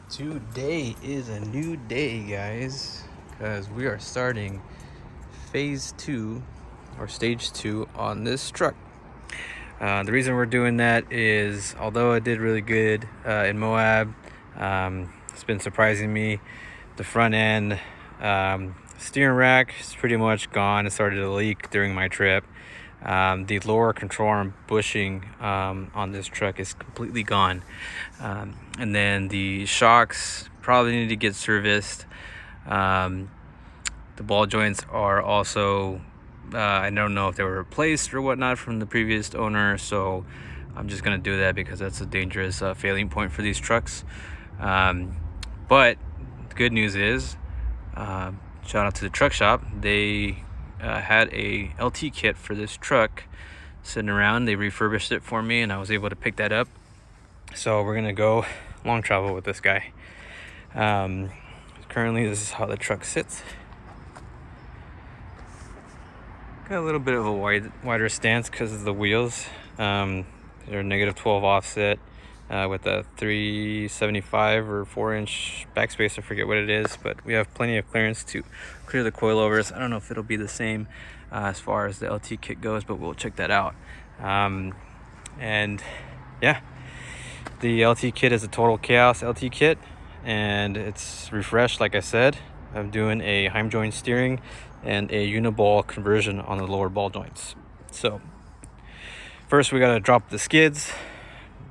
Today is a new day, guys, because we are starting phase 2 or stage 2 on this truck. The reason we're doing that is, although it did really good in Moab, it's been surprising me. The front end steering rack is pretty much gone. It started to leak during my trip. The lower control arm bushing on this truck is completely gone, and then the shocks probably need to get serviced. The ball joints are also I don't know if they were replaced or whatnot from the previous owner, so I'm just gonna do that because that's a dangerous failing point for these trucks. But the good news is, shout out to the truck shop, they had a LT kit for this truck sitting around. They refurbished it for me and I was able to pick that up, so we're gonna go long travel with this guy. Currently this is how the truck sits. Got a little bit of a wider stance because of the wheels. They're -12 offset with a 375 or 4-inch backspace. I forget what it is, but we have plenty of clearance to clear the coilovers. I don't know if it'll be the same as far as the LT kit goes, but we'll check that out. And yeah, the LT kit is a Total Chaos LT kit, and it's refreshed. Like I said, I'm doing a Heim joint steering and a Uniball conversion on the lower ball joints. So first we got to drop the skids,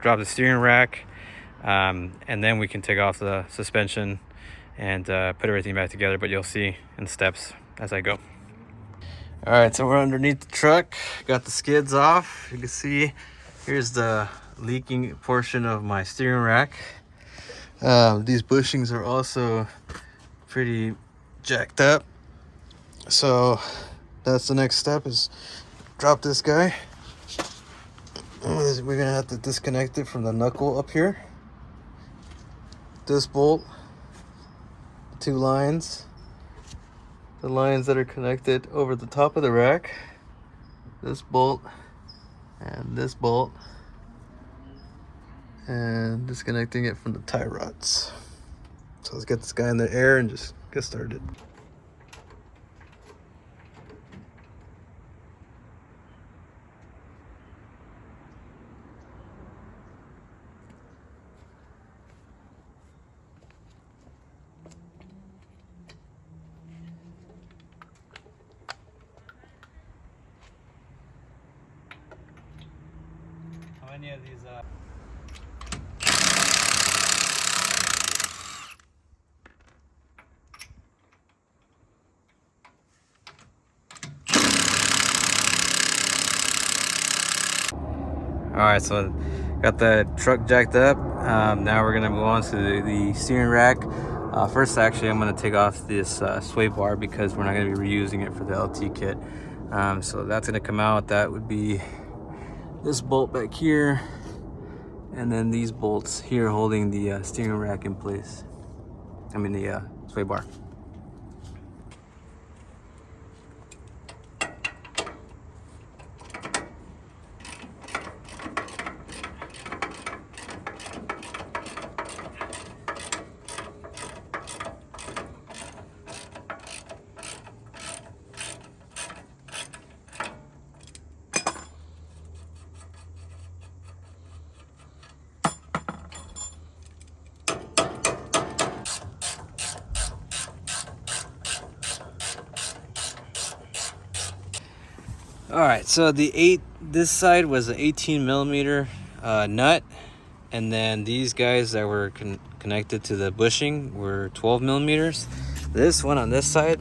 drop the steering rack, and then we can take off the suspension and put everything back together, but you'll see in steps as I go. All right, so we're underneath the truck, got the skids off. You can see here's the leaking portion of my steering rack. These bushings are also pretty jacked up, so that's the next step, is drop this guy. We're gonna have to disconnect it from the knuckle up here. This bolt, 2 lines, the lines that are connected over the top of the rack, this bolt and this bolt, and disconnecting it from the tie rods. So let's get this guy in the air and just get started. How many of these All right, so got the truck jacked up. Now we're gonna move on to the steering rack. First, actually, I'm gonna take off this sway bar because we're not gonna be reusing it for the LT kit. So that's gonna come out. That would be this bolt back here, and then these bolts here holding the steering rack in place. I mean the sway bar. All right, so this side was an 18 millimeter nut, and then these guys that were connected to the bushing were 12 millimeters. This one on this side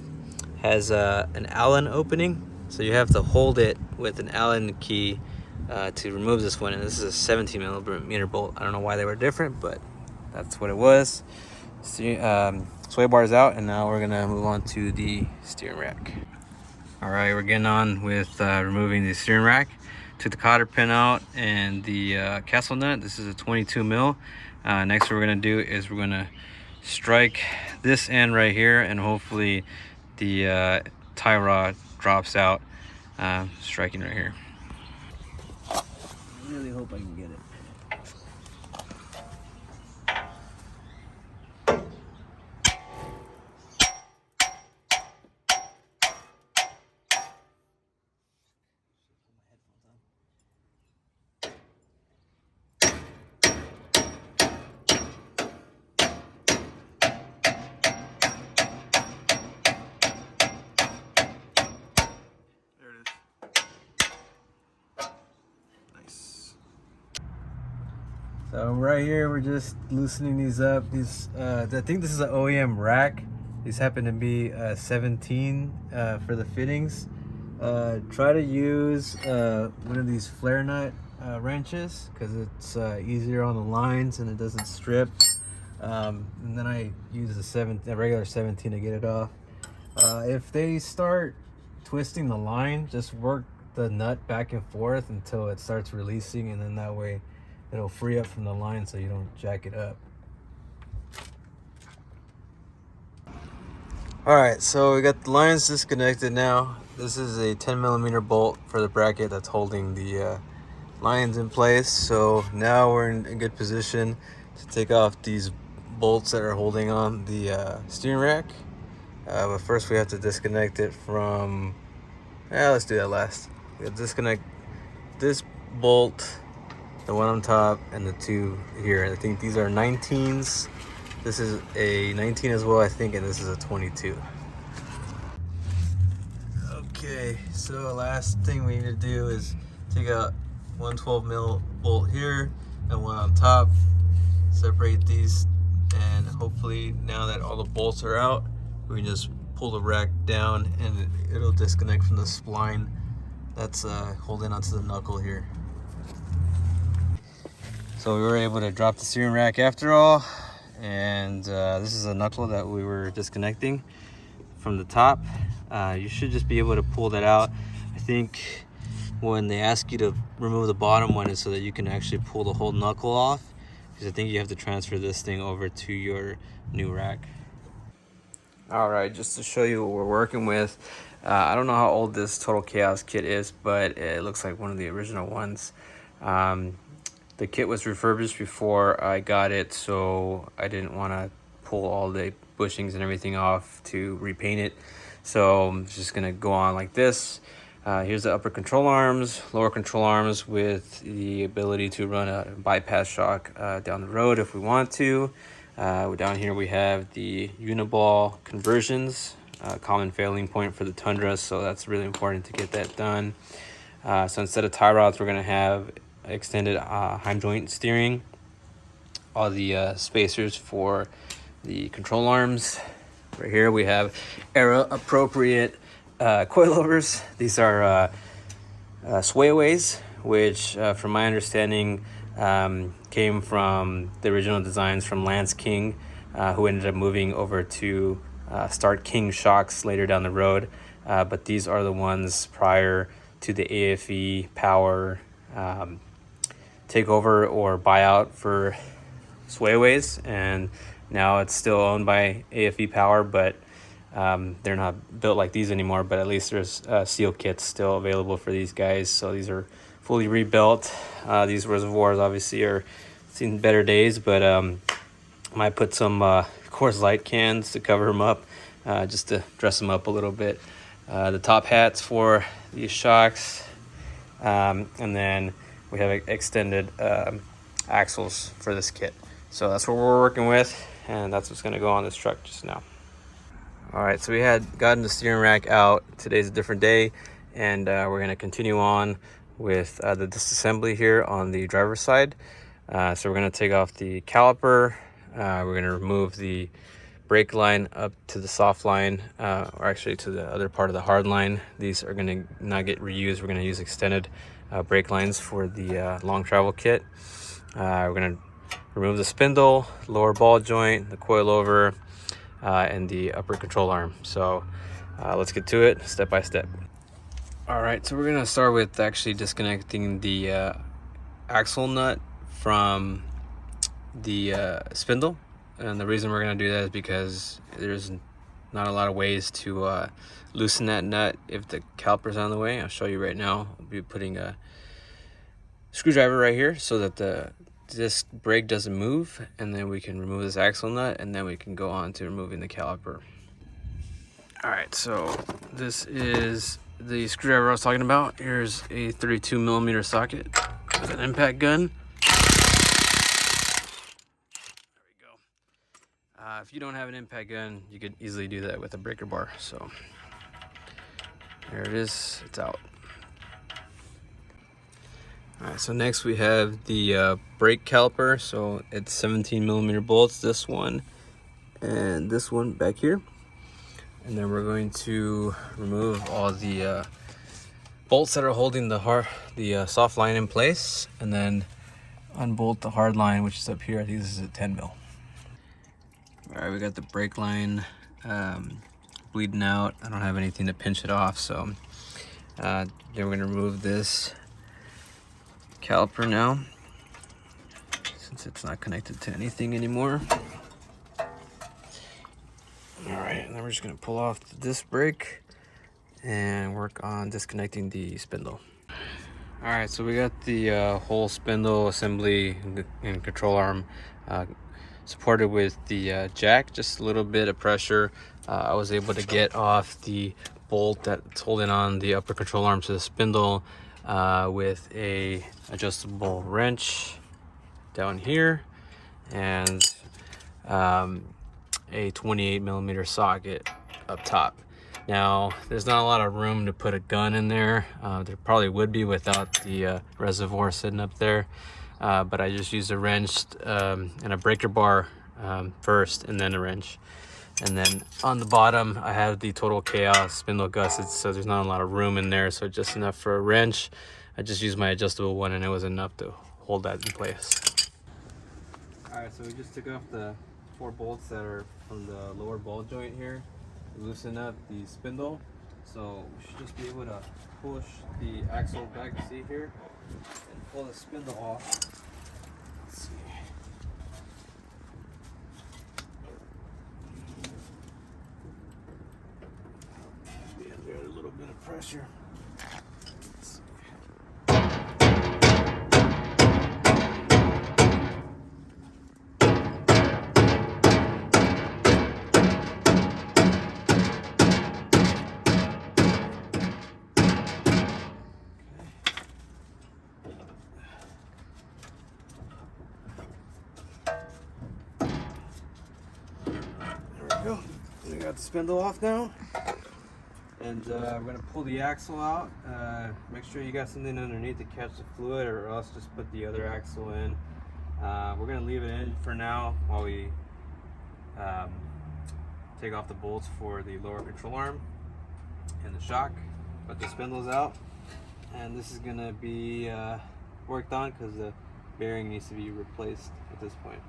has an Allen opening, so you have to hold it with an Allen key to remove this one, and this is a 17 millimeter bolt. I don't know why they were different, but that's what it was. See, sway bar is out, and now we're gonna move on to the steering rack. All right, we're getting on with removing the steering rack. Took the cotter pin out and the castle nut. This is a 22 mil. Next, what we're gonna do is we're gonna strike this end right here, and hopefully the tie rod drops out. Striking right here. I really hope I can get it. So right here, we're just loosening these up. These, I think this is an OEM rack. These happen to be 17 for the fittings. Try to use one of these flare nut wrenches because it's easier on the lines and it doesn't strip. And then I use a regular 17 to get it off. If they start twisting the line, just work the nut back and forth until it starts releasing, and then that way it'll free up from the line so you don't jack it up. All right, so we got the lines disconnected now. This is a 10mm bolt for the bracket that's holding the lines in place. So now we're in a good position to take off these bolts that are holding on the steering rack. But first we have to disconnect it from, let's do that last. We have to disconnect this bolt, the one on top, and the two here. I think these are 19s. This is a 19 as well, I think, and this is a 22. Okay, so last thing we need to do is take out one 12mm bolt here and one on top. Separate these, and hopefully now that all the bolts are out, we can just pull the rack down and it'll disconnect from the spline that's holding onto the knuckle here. So we were able to drop the steering rack after all, and this is a knuckle that we were disconnecting from the top. You should just be able to pull that out. I think when they ask you to remove the bottom one is so that you can actually pull the whole knuckle off, because I think you have to transfer this thing over to your new rack. All right, just to show you what we're working with, I don't know how old this Total Chaos kit is, but it looks like one of the original ones. The kit was refurbished before I got it, so I didn't want to pull all the bushings and everything off to repaint it. So I'm just gonna go on like this. Here's the upper control arms, lower control arms with the ability to run a bypass shock down the road if we want to. Down here we have the Uniball conversions, common failing point for the Tundra, so that's really important to get that done. So instead of tie rods, we're going to have extended Heim joint steering, all the spacers for the control arms. Right here we have era appropriate coilovers. These are swayaways, which from my understanding came from the original designs from Lance King, who ended up moving over to start King shocks later down the road. But these are the ones prior to the AFE Power takeover or buyout for swayaways, and now it's still owned by AFE Power, but they're not built like these anymore. But at least there's seal kits still available for these guys, so these are fully rebuilt. These reservoirs obviously are seen better days, but might put some Coors Light cans to cover them up, just to dress them up a little bit. The top hats for these shocks, and then we have extended axles for this kit. So that's what we're working with, and that's what's going to go on this truck just now. All right, so we had gotten the steering rack out. Today's a different day, and we're going to continue on with the disassembly here on the driver's side. So we're going to take off the caliper. We're going to remove the brake line up to the soft line, or actually to the other part of the hard line. These are going to not get reused. We're going to use extended brake lines for the long travel kit. We're going to remove the spindle, lower ball joint, the coilover, and the upper control arm. So let's get to it step by step. All right, so we're going to start with actually disconnecting the axle nut from the spindle. And the reason we're going to do that is because there's not a lot of ways to loosen that nut if the caliper's on the way. I'll show you right now. I'll be putting a screwdriver right here so that this brake doesn't move, and then we can remove this axle nut, and then we can go on to removing the caliper. All right, so this is the screwdriver I was talking about. Here's a 32mm socket with an impact gun. If you don't have an impact gun, you could easily do that with a breaker bar. So there it is, it's out. All right, so next we have the brake caliper. So it's 17mm bolts, this one and this one back here. And then we're going to remove all the bolts that are holding the soft line in place, and then unbolt the hard line, which is up here. I think this is a 10mm. All right, we got the brake line bleeding out. I don't have anything to pinch it off, so then we're gonna remove this caliper now, since it's not connected to anything anymore. All right, and then we're just gonna pull off the disc brake and work on disconnecting the spindle. All right, so we got the whole spindle assembly and control arm supported with the jack. Just a little bit of pressure, I was able to get off the bolt that's holding on the upper control arm to the spindle with a adjustable wrench down here and a 28mm socket up top. Now, there's not a lot of room to put a gun in there. There probably would be without the reservoir sitting up there, but I just used a wrench and a breaker bar first, and then a wrench. And then on the bottom, I have the Total Chaos spindle gussets, so there's not a lot of room in there, so just enough for a wrench. I just used my adjustable one, and it was enough to hold that in place. All right, so we just took off the 4 bolts that are from the lower ball joint here, loosen up the spindle. So we should just be able to push the axle back, see here, and pull the spindle off. Let's see. Be under a little bit of pressure. Go. We got the spindle off now, and we're gonna pull the axle out. Make sure you got something underneath to catch the fluid, or else just put the other axle in. We're gonna leave it in for now while we take off the bolts for the lower control arm and the shock. But the spindle's out, and this is gonna be worked on because the bearing needs to be replaced at this point.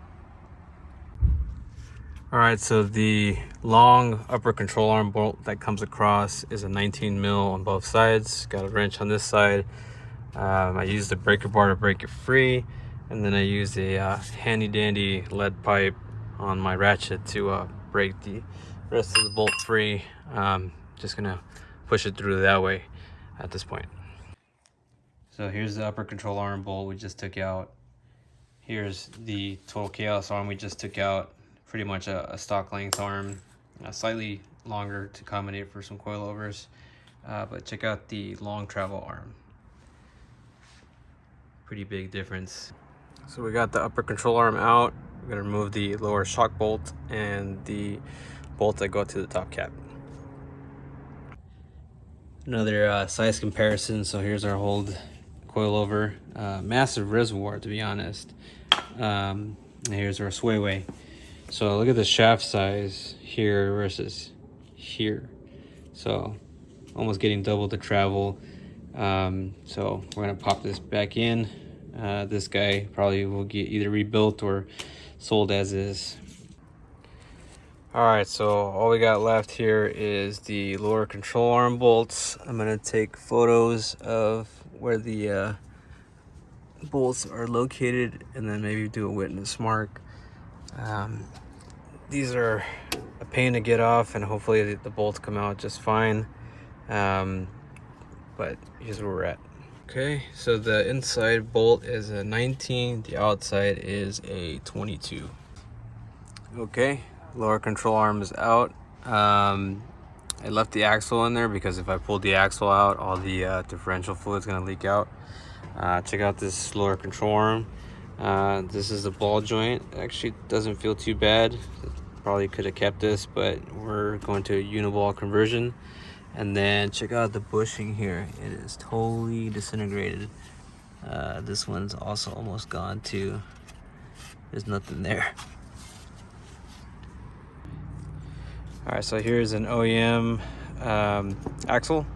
All right, so the long upper control arm bolt that comes across is a 19mm on both sides. Got a wrench on this side. I used the breaker bar to break it free, and then I used a handy dandy lead pipe on my ratchet to break the rest of the bolt free. Just gonna push it through that way at this point. So here's the upper control arm bolt we just took out. Here's the Total Chaos arm we just took out. Pretty much a stock length arm, slightly longer to accommodate for some coilovers, but check out the long travel arm. Pretty big difference. So we got the upper control arm out. We're gonna remove the lower shock bolt and the bolts that go to the top cap. Another size comparison. So here's our hold coilover, massive reservoir to be honest. And here's our swayway. So look at the shaft size here versus here. So almost getting double the travel. So we're gonna pop this back in. This guy probably will get either rebuilt or sold as is. All right, so all we got left here is the lower control arm bolts. I'm gonna take photos of where the bolts are located, and then maybe do a witness mark. These are a pain to get off, and hopefully the bolts come out just fine. But here's where we're at. Okay, so the inside bolt is a 19, the outside is a 22. Okay, lower control arm is out. I left the axle in there because if I pulled the axle out, all the differential fluid is gonna leak out. Check out this lower control arm. This is the ball joint. Actually doesn't feel too bad. Probably could have kept this, but we're going to a Uniball conversion. And then check out the bushing here. It is totally disintegrated. This one's also almost gone too. There's nothing there. All right, so here's an OEM axle,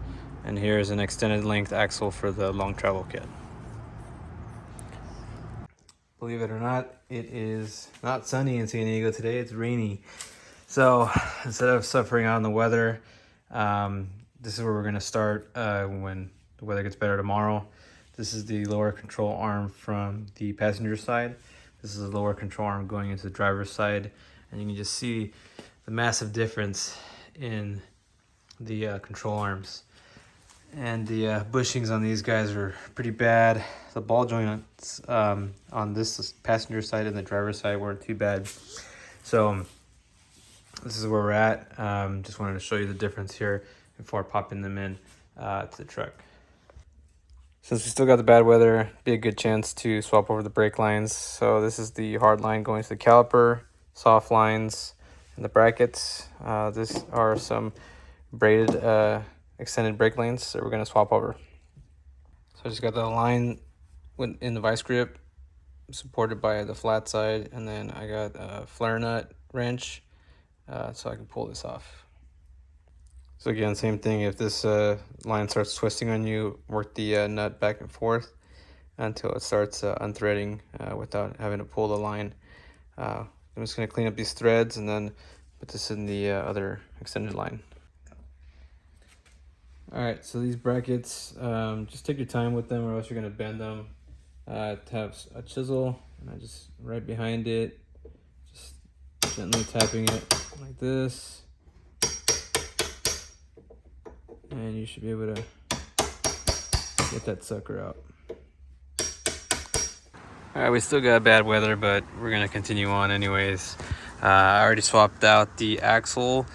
and here's an extended length axle for the long travel kit. Believe it or not, it is not sunny in San Diego today, it's rainy. So instead of suffering out in the weather, this is where we're gonna start when the weather gets better tomorrow. This is the lower control arm from the passenger side. This is the lower control arm going into the driver's side. And you can just see the massive difference in the control arms. And the bushings on these guys are pretty bad. The ball joints on this passenger side and the driver's side weren't too bad. So this is where we're at. Just wanted to show you the difference here before popping them in to the truck. Since we still got the bad weather, be a good chance to swap over the brake lines. So this is the hard line going to the caliper, soft lines, and the brackets. These are some braided extended brake lanes that we're going to swap over. So I just got the line in the vice grip supported by the flat side, and then I got a flare nut wrench so I can pull this off. So again, same thing, if this line starts twisting on you, work the nut back and forth until it starts unthreading without having to pull the line. I'm just going to clean up these threads and then put this in the other extended line. Alright, so these brackets, just take your time with them or else you're going to bend them. To have a chisel, and I just right behind it, just gently tapping it like this. And you should be able to get that sucker out. Alright, we still got bad weather, but we're going to continue on anyways. I already swapped out the axle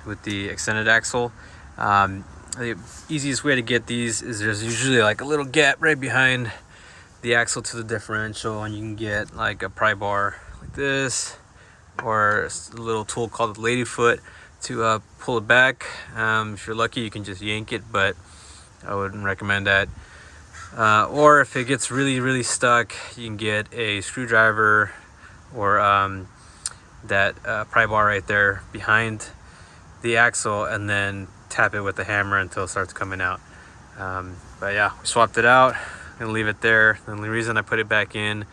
with the extended axle. The easiest way to get these is there's usually like a little gap right behind the axle to the differential, and you can get like a pry bar like this or a little tool called the lady foot to pull it back. If you're lucky, you can just yank it, but I wouldn't recommend that. Or if it gets really stuck, you can get a screwdriver or that pry bar right there behind the axle, and then tap it with the hammer until it starts coming out. But yeah, we swapped it out. I'm gonna leave it there. The only reason I put it back in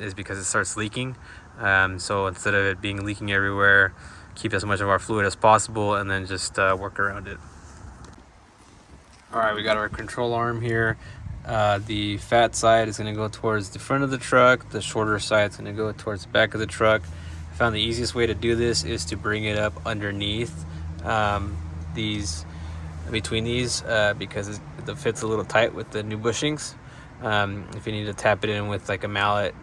is because it starts leaking. So instead of it being leaking everywhere, keep as much of our fluid as possible and then just work around it. All right, we got our control arm here. The fat side is gonna go towards the front of the truck. The shorter side is gonna go towards the back of the truck. I found the easiest way to do this is to bring it up underneath between these because the fit's a little tight with the new bushings. If you need to tap it in with like a mallet,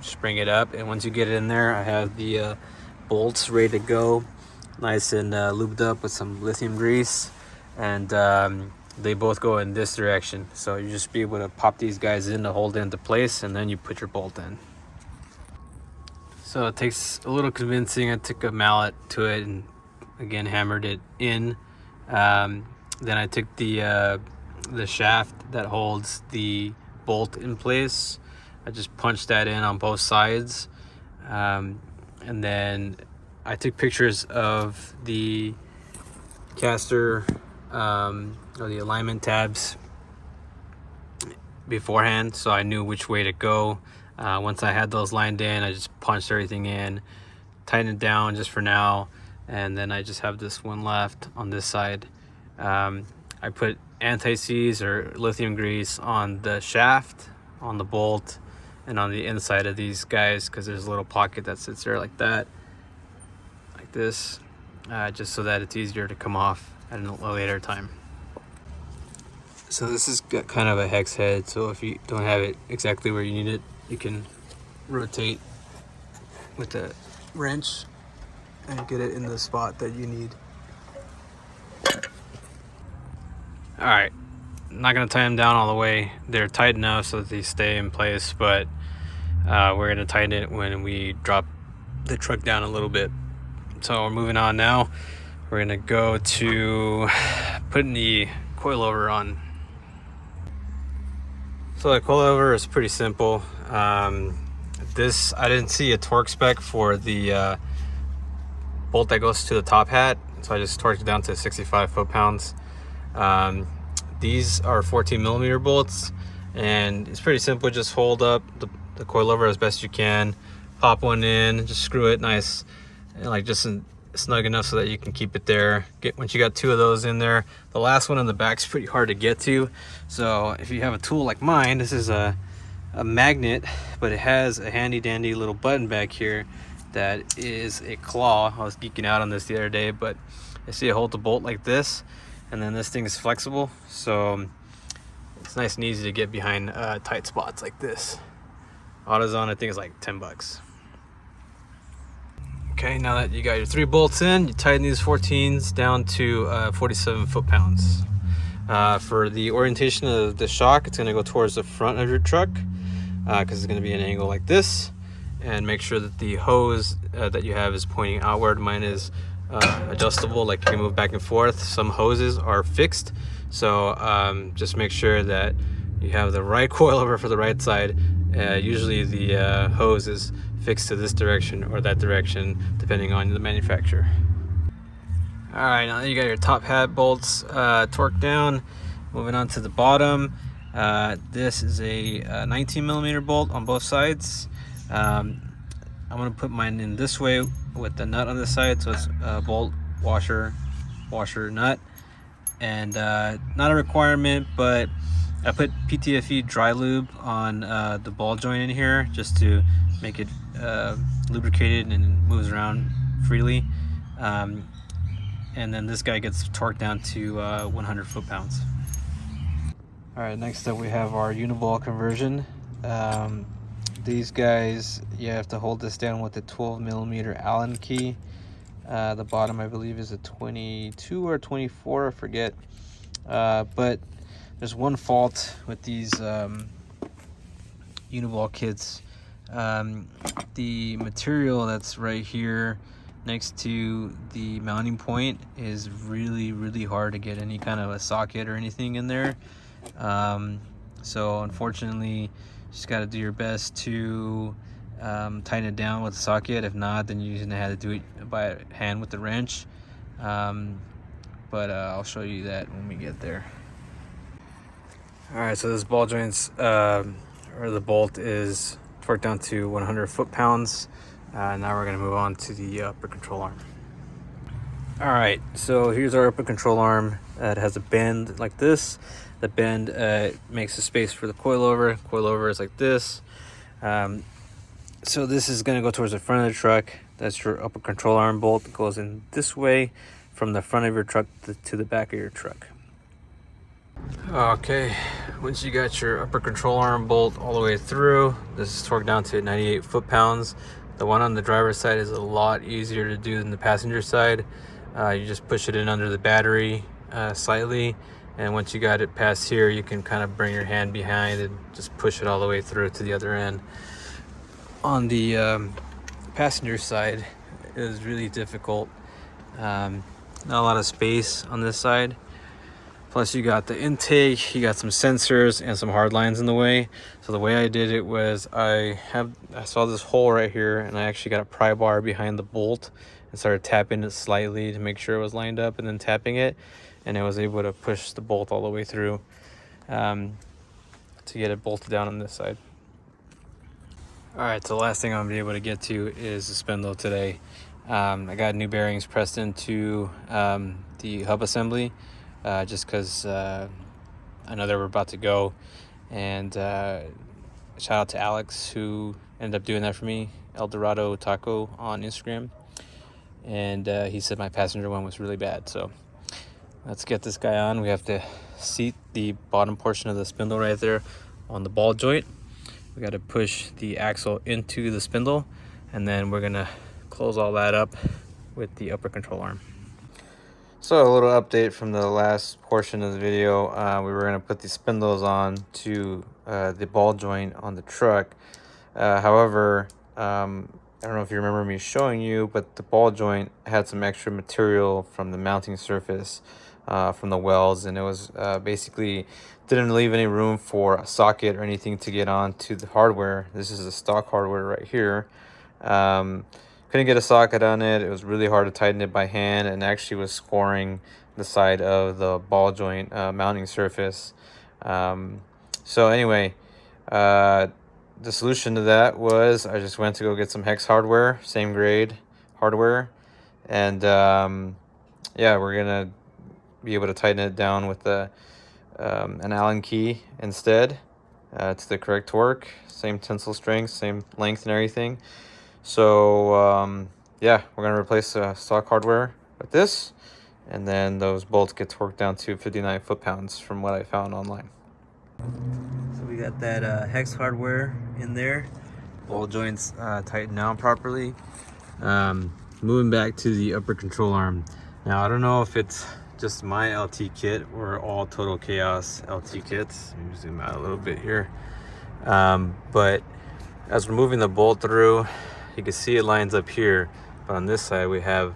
just bring it up, and once you get it in there, I have the bolts ready to go, nice and lubed up with some lithium grease, and they both go in this direction, so you just be able to pop these guys in to hold it into place, and then you put your bolt in. So it takes a little convincing. I took a mallet to it and again hammered it in. Then I took the shaft that holds the bolt in place. I just punched that in on both sides, and then I took pictures of the caster or the alignment tabs beforehand, so I knew which way to go. Once I had those lined in, I just punched everything in, tightened it down just for now, and then I just have this one left on this side. I put anti-seize or lithium grease on the shaft, on the bolt, and on the inside of these guys, because there's a little pocket that sits there like that, like this, just so that it's easier to come off at a later time. So this is got kind of a hex head, so if you don't have it exactly where you need it, you can rotate with a wrench and get it in the spot that you need. All right, I'm not gonna tie them down all the way. They're tight enough so that they stay in place, but we're gonna tighten it when we drop the truck down a little bit. So we're moving on now. We're gonna go to putting the coilover on. So the coilover is pretty simple. This, I didn't see a torque spec for the bolt that goes to the top hat, so I just torqued it down to 65 foot-pounds. These are 14 millimeter bolts, and it's pretty simple. Just hold up the coilover as best you can, pop one in, just screw it nice and like just snug enough so that you can keep it there. Once you got two of those in there, the last one in the back is pretty hard to get to. So if you have a tool like mine, this is a magnet, but it has a handy dandy little button back here that is a claw. I was geeking out on this the other day, but I see it hold the bolt like this, and then this thing is flexible, so it's nice and easy to get behind tight spots like this. AutoZone, I think, is like 10 bucks. Okay, now that you got your 3 bolts in, you tighten these 14s down to 47 foot-pounds. For the orientation of the shock, it's going to go towards the front of your truck, because it's going to be an angle like this. And make sure that the hose that you have is pointing outward. Mine is adjustable, like you can move back and forth. Some hoses are fixed, so just make sure that you have the right coilover for the right side. Usually the hose is fixed to this direction or that direction, depending on the manufacturer. All right, now that you got your top hat bolts torqued down, moving on to the bottom. This is a 19 millimeter bolt on both sides. I'm going to put mine in this way with the nut on this side, so it's bolt, washer, nut. And not a requirement, but I put PTFE dry lube on the ball joint in here just to make it lubricated and moves around freely. And then this guy gets torqued down to 100 foot-pounds. All right, next up we have our Uniball conversion. These guys, you have to hold this down with a 12 millimeter Allen key. The bottom, I believe, is a 22 or 24, I forget. But there's one fault with these Uniball kits. The material that's right here next to the mounting point is really hard to get any kind of a socket or anything in there. So unfortunately, just got to do your best to tighten it down with the socket. If not, then you're gonna have to do it by hand with the wrench. But I'll show you that when we get there. All right, so this ball joints or the bolt is torqued down to 100 foot-pounds. Now we're gonna move on to the upper control arm. All right, so here's our upper control arm. It has a bend like this. The bend makes a space for the coilover. Coilover is like this. So this is going to go towards the front of the truck. That's your upper control arm bolt. It goes in this way from the front of your truck to the back of your truck. Okay, once you got your upper control arm bolt all the way through, this is torqued down to 98 foot-pounds. The one on the driver's side is a lot easier to do than the passenger side. You just push it in under the battery slightly, and once you got it past here, you can kind of bring your hand behind and just push it all the way through to the other end. On the passenger side, it was really difficult. Not a lot of space on this side. Plus you got the intake, you got some sensors and some hard lines in the way. So the way I did it was I saw this hole right here, and I actually got a pry bar behind the bolt and started tapping it slightly to make sure it was lined up, and then tapping it, and I was able to push the bolt all the way through to get it bolted down on this side. All right, so the last thing I'm gonna be able to get to is the spindle today. I got new bearings pressed into the hub assembly just because I know they were about to go. And shout out to Alex, who ended up doing that for me, El Dorado Taco on Instagram. And he said my passenger one was really bad. So let's get this guy on. We have to seat the bottom portion of the spindle right there on the ball joint. We got to push the axle into the spindle, and then we're gonna close all that up with the upper control arm. So a little update from the last portion of the video. We were gonna put the spindles on to the ball joint on the truck. However, I don't know if you remember me showing you, but the ball joint had some extra material from the mounting surface from the welds, and it was basically didn't leave any room for a socket or anything to get onto the hardware. This is the stock hardware right here. Couldn't get a socket on it. It was really hard to tighten it by hand, and actually was scoring the side of the ball joint mounting surface. So anyway, the solution to that was I just went to go get some hex hardware, same grade hardware, and yeah, we're gonna be able to tighten it down with an Allen key instead to the correct torque, same tensile strength, same length and everything. So yeah, we're gonna replace the stock hardware with this, and then those bolts get torqued down to 59 foot-pounds from what I found online. So we got that hex hardware in there, ball joints tightened down properly. Moving back to the upper control arm. Now I don't know if it's just my LT kit or all Total Chaos LT kits. Let me zoom out a little bit here. But as we're moving the bolt through, you can see it lines up here, but on this side we have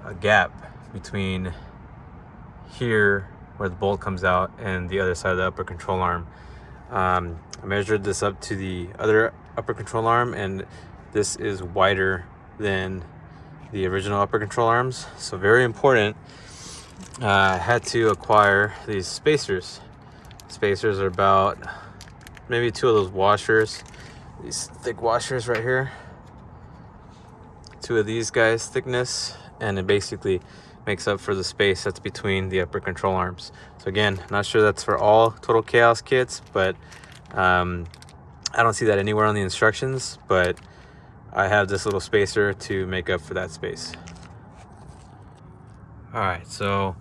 a gap between here where the bolt comes out and the other side of the upper control arm. I measured this up to the other upper control arm, and this is wider than the original upper control arms, so very important. I had to acquire these spacers. Spacers are about maybe 2 of those washers, these thick washers right here, 2 of these guys thickness, and it basically makes up for the space that's between the upper control arms. So again, not sure that's for all Total Chaos kits, but I don't see that anywhere on the instructions, but I have this little spacer to make up for that space. All right, so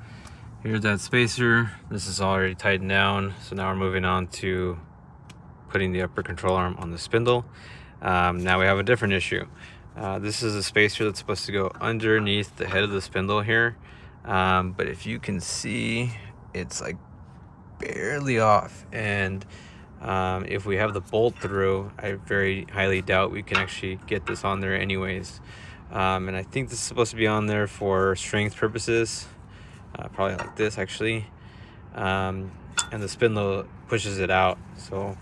here's that spacer. This is already tightened down, so now we're moving on to putting the upper control arm on the spindle. Now we have a different issue. This is a spacer that's supposed to go underneath the head of the spindle here, but if you can see, it's like barely off, and if we have the bolt through, I very highly doubt we can actually get this on there anyways. And I think this is supposed to be on there for strength purposes, probably like this actually, and the spindle pushes it out. So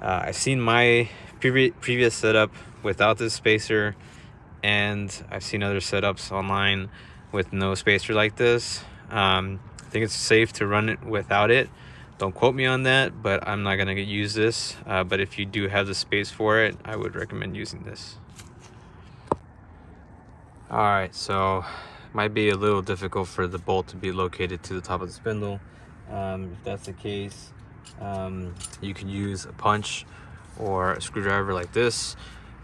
I've seen my previous setup without this spacer, and I've seen other setups online with no spacer like this. I think it's safe to run it without it. Don't quote me on that, but I'm not gonna use this. But if you do have the space for it, I would recommend using this. All right, so might be a little difficult for the bolt to be located to the top of the spindle. If that's the case, you can use a punch or a screwdriver like this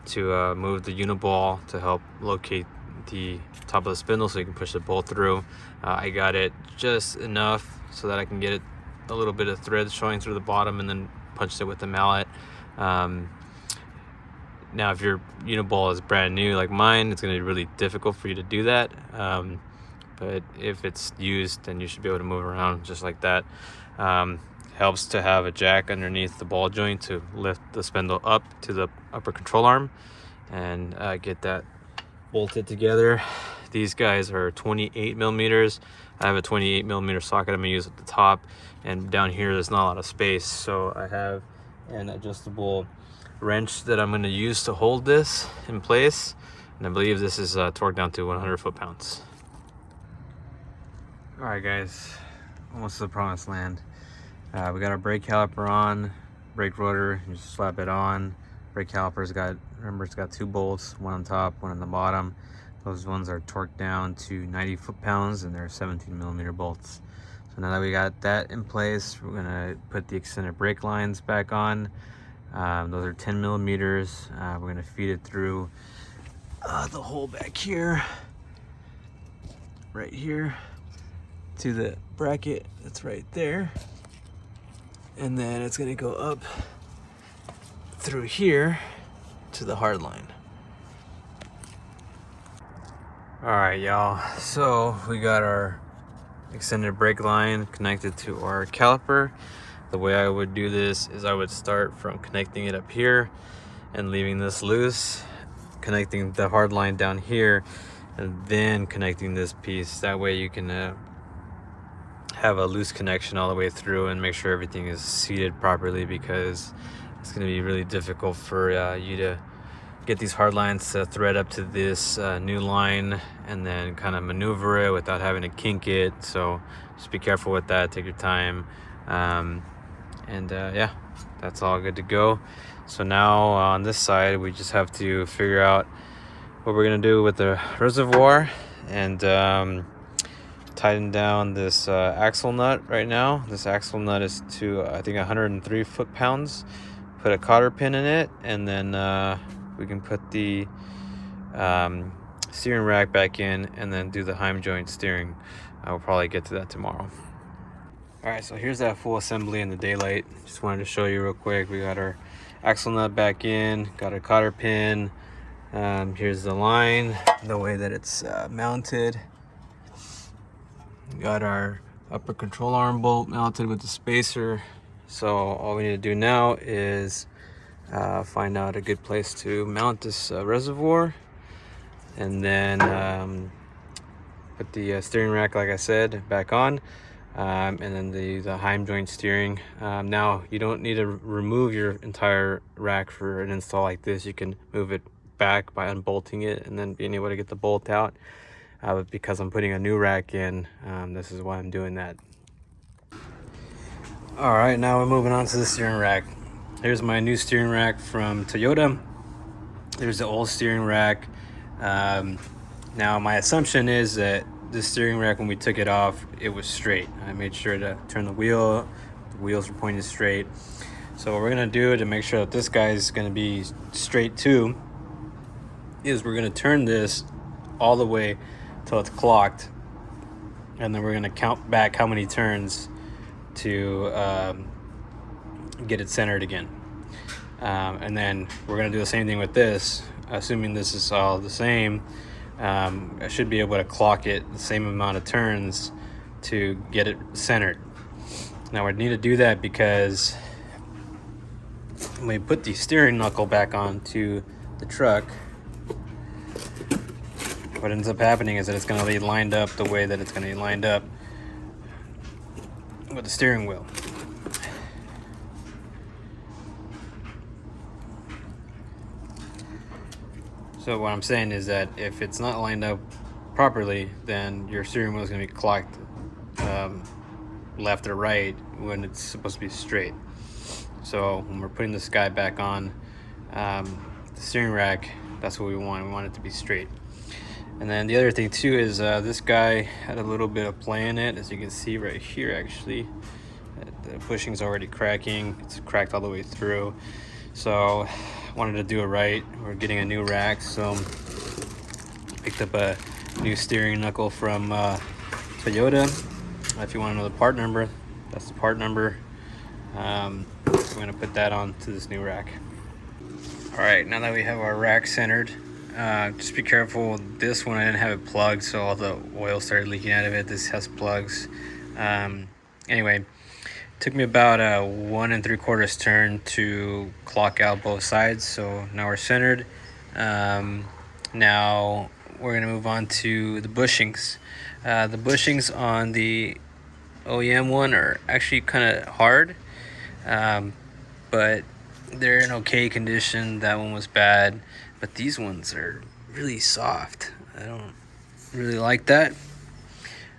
to move the Uniball to help locate the top of the spindle so you can push the bolt through. I got it just enough so that I can get it a little bit of thread showing through the bottom, and then punched it with the mallet. Now if your Uniball is brand new like mine, it's going to be really difficult for you to do that, but if it's used, then you should be able to move around just like that. Helps to have a jack underneath the ball joint to lift the spindle up to the upper control arm and get that bolted together. These guys are 28 millimeters. I have a 28 millimeter socket I'm gonna use at the top, and down here there's not a lot of space, so I have an adjustable wrench that I'm gonna use to hold this in place, and I believe this is torqued down to 100 foot-pounds. All right guys, almost to the promised land. We got our brake caliper on, brake rotor, you just slap it on. Brake caliper's got, remember it's got 2 bolts, one on top, one on the bottom. Those ones are torqued down to 90 foot-pounds, and they're 17 millimeter bolts. So now that we got that in place, we're gonna put the extended brake lines back on. Those are 10 millimeters. We're gonna feed it through the hole back here, right here, to the bracket that's right there. And then it's gonna go up through here to the hard line. All right, y'all, so we got our extended brake line connected to our caliper. The way I would do this is I would start from connecting it up here and leaving this loose, connecting the hard line down here, and then connecting this piece. That way you can have a loose connection all the way through and make sure everything is seated properly, because it's going to be really difficult for you to get these hard lines to thread up to this new line and then kind of maneuver it without having to kink it. So just be careful with that, take your time. Yeah, that's all good to go. So now on this side, we just have to figure out what we're gonna do with the reservoir and tighten down this axle nut right now. This axle nut is to I think 103 foot-pounds. Put a cotter pin in it, and then we can put the steering rack back in and then do the Heim joint steering. I will probably get to that tomorrow. All right, so here's that full assembly in the daylight. Just wanted to show you real quick. We got our axle nut back in, got our cotter pin. Here's the line, the way that it's mounted. Got our upper control arm bolt mounted with the spacer. So all we need to do now is find out a good place to mount this reservoir, and then put the steering rack, like I said, back on, and then the Heim joint steering. Now you don't need to remove your entire rack for an install like this. You can move it back by unbolting it and then being able to get the bolt out. But because I'm putting a new rack in, this is why I'm doing that. All right, now we're moving on to the steering rack. Here's my new steering rack from Toyota. There's the old steering rack. Now my assumption is that this steering rack, when we took it off, it was straight. I made sure to turn the wheel. The wheels were pointed straight. So what we're gonna do to make sure that this guy is gonna be straight too is we're gonna turn this all the way till it's clocked, and then we're gonna count back how many turns to get it centered again. And then we're gonna do the same thing with this. Assuming this is all the same, I should be able to clock it the same amount of turns to get it centered. Now I need to do that because when we put the steering knuckle back onto the truck, what ends up happening is that it's going to be lined up the way that it's going to be lined up with the steering wheel. So what I'm saying is that if it's not lined up properly, then your steering wheel is going to be clocked left or right when it's supposed to be straight. So when we're putting this guy back on the steering rack, that's what we want. We want it to be straight. And then the other thing too is this guy had a little bit of play in it, as you can see right here. Actually, the bushing's already cracking. It's cracked all the way through. So wanted to do it right. We're getting a new rack, so picked up a new steering knuckle from Toyota. If you want to know the part number, that's the part number. We're going to put that onto this new rack. All right, now that we have our rack centered, just be careful. This one I didn't have it plugged, so all the oil started leaking out of it. This has plugs. Anyway, took me about a 1 3/4 turn to clock out both sides. So now we're centered. Now we're gonna move on to the bushings. The bushings on the OEM one are actually kind of hard, but they're in okay condition. That one was bad, but these ones are really soft. I don't really like that.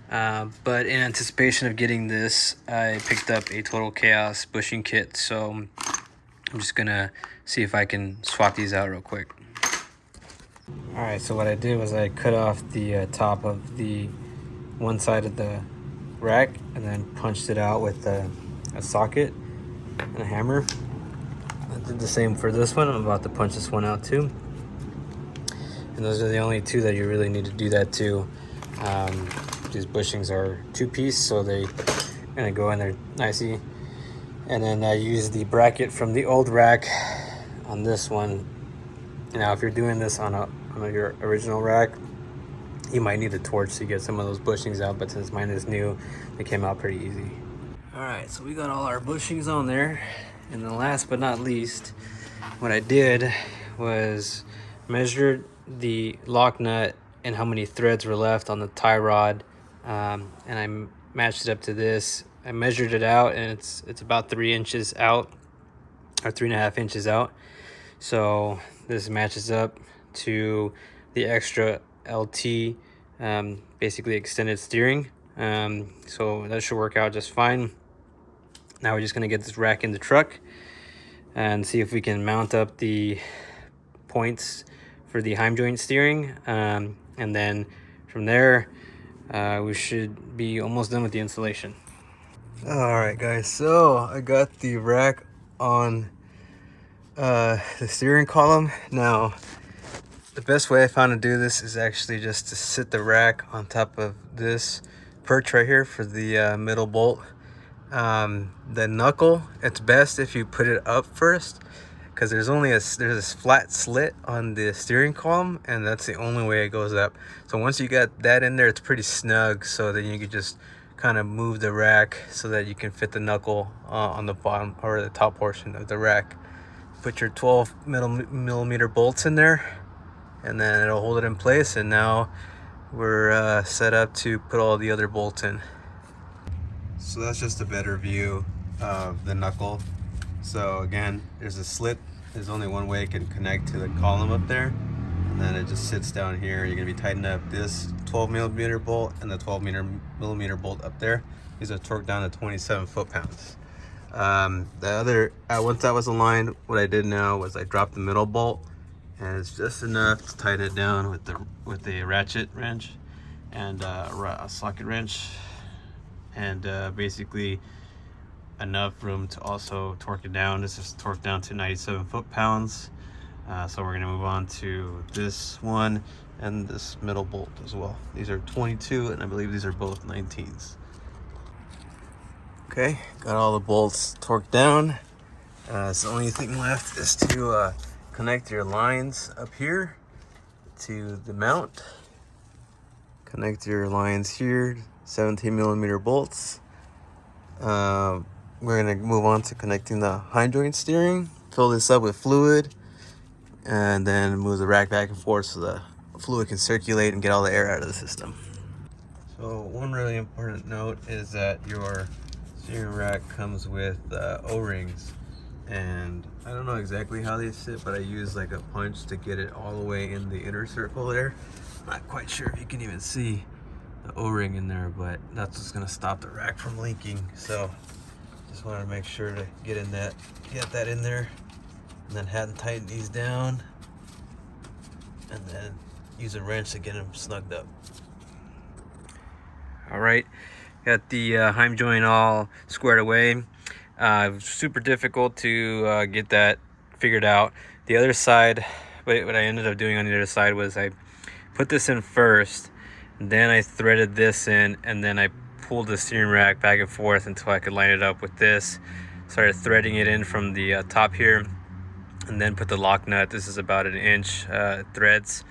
But in anticipation of getting this, I picked up a Total Chaos bushing kit. So I'm just gonna see if I can swap these out real quick. All right, so what I did was I cut off the top of the one side of the rack and then punched it out with a socket and a hammer. I did the same for this one. I'm about to punch this one out too. And those are the only two that you really need to do that to. These bushings are 2-piece, so they're gonna go in there nicely. And then I use the bracket from the old rack on this one. Now, if you're doing this on your original rack, you might need a torch to get some of those bushings out, but since mine is new, they came out pretty easy. All right, so we got all our bushings on there. And then last but not least, what I did was measured the lock nut and how many threads were left on the tie rod. And I matched it up to this. I measured it out, and it's about 3 inches out, or 3.5 inches out. So this matches up to the extra LT, basically extended steering. So that should work out just fine. Now we're just gonna get this rack in the truck and see if we can mount up the points for the Heim joint steering, and then from there we should be almost done with the installation. All right, guys, so I got the rack on the steering column. Now the best way I found to do this is actually just to sit the rack on top of this perch right here for the middle bolt. The knuckle, it's best if you put it up first, because there's this flat slit on the steering column, and that's the only way it goes up. So once you got that in there, it's pretty snug, so then you can just kind of move the rack so that you can fit the knuckle on the bottom or the top portion of the rack. Put your 12 millimeter bolts in there, and then it'll hold it in place, and now we're set up to put all the other bolts in. So that's just a better view of the knuckle. So again, there's a slit. There's only one way it can connect to the column up there, and then it just sits down here. You're gonna be tightening up this 12 millimeter bolt and the 12 millimeter bolt up there. These are torqued down to 27 foot-pounds. Once that was aligned, what I did now was I dropped the middle bolt, and it's just enough to tighten it down with the ratchet wrench and a socket wrench, and basically enough room to also torque it down. This is torqued down to 97 foot-pounds. So we're gonna move on to this one and this middle bolt as well. These are 22, and I believe these are both 19s. Okay, got all the bolts torqued down. So the only thing left is to connect your lines up here to the mount. Connect your lines here, 17 millimeter bolts. We're gonna move on to connecting the Heim joint steering. Fill this up with fluid, and then move the rack back and forth so the fluid can circulate and get all the air out of the system. So one really important note is that your steering rack comes with O-rings, and I don't know exactly how they sit, but I use like a punch to get it all the way in the inner circle there. Not quite sure if you can even see the O-ring in there, but that's what's gonna stop the rack from leaking. So just wanted to make sure to get that in there, and then had to tighten these down, and then use a wrench to get them snugged up. All right, got the Heim joint all squared away. Super difficult to get that figured out. The other side, what I ended up doing on the other side was I put this in first, then I threaded this in, and then I pulled the steering rack back and forth until I could line it up with this. Started threading it in from the top here, and then put the lock nut. This is about 1 inch threads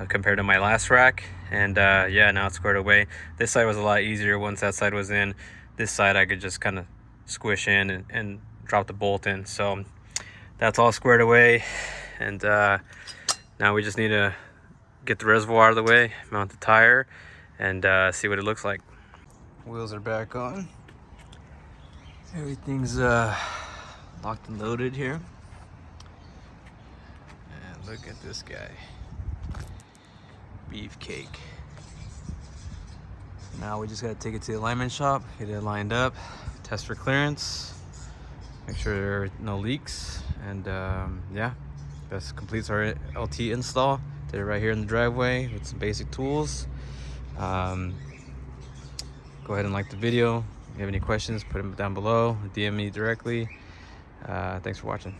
compared to my last rack, and yeah, now it's squared away. This side was a lot easier once that side was in. This side I could just kind of squish in and drop the bolt in. So that's all squared away, and now we just need to get the reservoir out of the way, mount the tire, and see what it looks like. Wheels are back on. Everything's locked and loaded here. And look at this guy. Beefcake. Now we just gotta take it to the alignment shop, get it lined up, test for clearance, make sure there are no leaks, and yeah, that completes our LT install. Did it right here in the driveway with some basic tools. Go ahead and like the video. If you have any questions, put them down below, DM me directly. Thanks for watching.